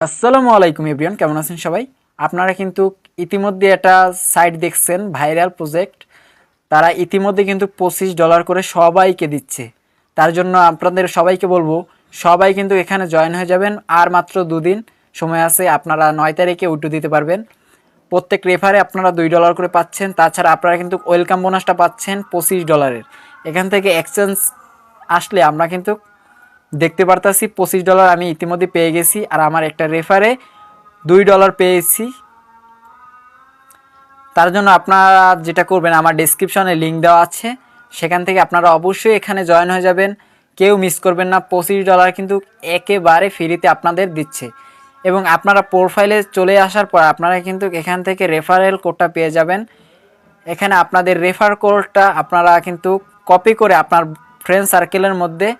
আসসালামু আলাইকুম এভরিওয়ান, কেমন আছেন সবাই? আপনারা কিন্তু ইতিমধ্যে একটা সাইট দেখছেন, ভাইরাল প্রজেক্ট। তারা ইতিমধ্যে কিন্তু $25 করে সবাইকে দিচ্ছে। তার জন্য আপনাদের সবাইকে বলবো, সবাই কিন্তু এখানে জয়েন হয়ে যাবেন। আর মাত্র 2 দিন সময় আছে, আপনারা 9 তারিখে উইথড্র দিতে পারবেন। প্রত্যেক রেফারে আপনারা $2 করে পাচ্ছেন। তাছাড়া আপনারা কিন্তু ওয়েলকাম বোনাসটা পাচ্ছেন $25। এখান থেকে এক্সচেঞ্জ আসলে আমরা কিন্তু দেখতে পারতাছি $25 আমি ইতিমধ্যে পেয়ে গেছি। আর আমার একটা রেফারে $2 পেয়েছি। তার জন্য আপনারা যেটা করবেন, আমার ডেসক্রিপশনে লিঙ্ক দেওয়া আছে, সেখান থেকে আপনারা অবশ্যই এখানে জয়েন হয়ে যাবেন। কেউ মিস করবেন না। $25 কিন্তু একেবারে ফ্রিতে আপনাদের দিচ্ছে। এবং আপনারা প্রোফাইলে চলে আসার পর আপনারা কিন্তু এখান থেকে রেফারেল কোডটা পেয়ে যাবেন। এখানে আপনাদের রেফার কোডটা আপনারা কিন্তু কপি করে আপনার ফ্রেন্ড সার্কেলের মধ্যে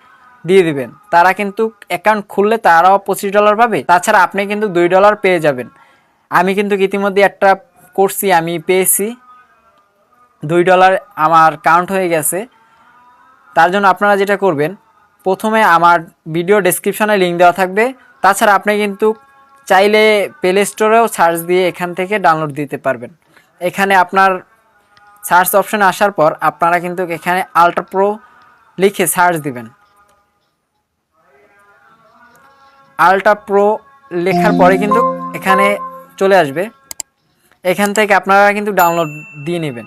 দিয়ে দিবেন। তারা কিন্তু অ্যাকাউন্ট খুললে তারাও $25 পাবে। তাছাড়া আপনি কিন্তু $2 পেয়ে যাবেন। আমি কিন্তু ইতিমধ্যে একটা করছি, আমি পেয়েছি $2 আমার কাউন্ট হয়ে গেছে। তার জন্য আপনারা যেটা করবেন, প্রথমে আমার ভিডিও ডেসক্রিপশনে লিঙ্ক দেওয়া থাকবে। তাছাড়া আপনি কিন্তু চাইলে প্লে স্টোরেও সার্চ দিয়ে এখান থেকে ডাউনলোড দিতে পারবেন। এখানে আপনার সার্চ অপশনে আসার পর আপনারা কিন্তু এখানে আলট্রা প্রো লিখে সার্চ দিবেন। আলট্রা প্রো লেখার পরে কিন্তু এখানে চলে আসবে। এখান থেকে আপনারা কিন্তু ডাউনলোড দিয়ে নেবেন।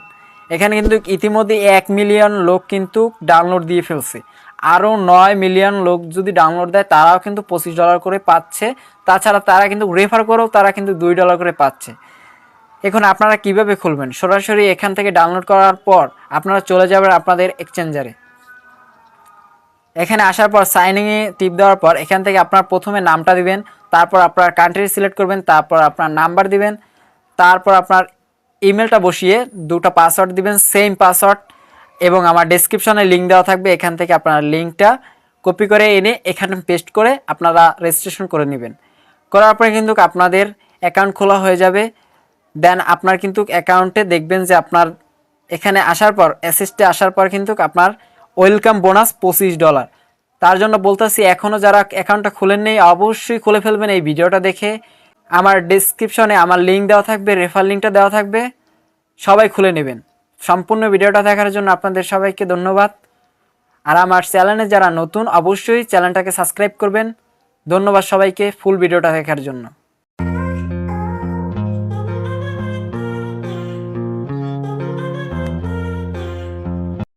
এখানে কিন্তু ইতিমধ্যে 1 মিলিয়ন লোক কিন্তু ডাউনলোড দিয়ে ফেলছে। আরও 9 মিলিয়ন লোক যদি ডাউনলোড দেয় তারাও কিন্তু $25 করে পাচ্ছে। তাছাড়া তারা কিন্তু রেফার করেও তারা কিন্তু $2 করে পাচ্ছে। এখন আপনারা কিভাবে খুলবেন? সরাসরি এখান থেকে ডাউনলোড করার পর আপনারা চলে যাবেন আপনাদের এক্সচেঞ্জারে। এখানে আসার পর সাইনিংয়ে টিপ দেওয়ার পর এখান থেকে আপনার প্রথমে নামটা দিবেন, তারপর আপনার কান্ট্রি সিলেক্ট করবেন, তারপর আপনার নাম্বার দিবেন, তারপর আপনার ইমেলটা বসিয়ে 2টা পাসওয়ার্ড দিবেন, সেম পাসওয়ার্ড। এবং আমার ডেসক্রিপশনে লিঙ্ক দেওয়া থাকবে, এখান থেকে আপনার লিঙ্কটা কপি করে এনে এখানে পেস্ট করে আপনারা রেজিস্ট্রেশন করে নেবেন। করার পরে কিন্তু আপনাদের অ্যাকাউন্ট খোলা হয়ে যাবে। দেন আপনার কিন্তু অ্যাকাউন্টে দেখবেন যে আপনার এখানে আসার পর অ্যাসিস্টে আসার পর কিন্তু আপনার ওয়েলকাম বোনাস $25। তার জন্য বলতেছি, এখনও যারা অ্যাকাউন্টটা খুলেন নেই অবশ্যই খুলে ফেলবেন এই ভিডিওটা দেখে। আমার ডেসক্রিপশনে আমার লিঙ্ক দেওয়া থাকবে, রেফার লিঙ্কটা দেওয়া থাকবে, সবাই খুলে নেবেন। সম্পূর্ণ ভিডিওটা দেখার জন্য আপনাদের সবাইকে ধন্যবাদ। আর আমার চ্যানেলে যারা নতুন অবশ্যই চ্যানেলটাকে সাবস্ক্রাইব করবেন। ধন্যবাদ সবাইকে ফুল ভিডিওটা দেখার জন্য।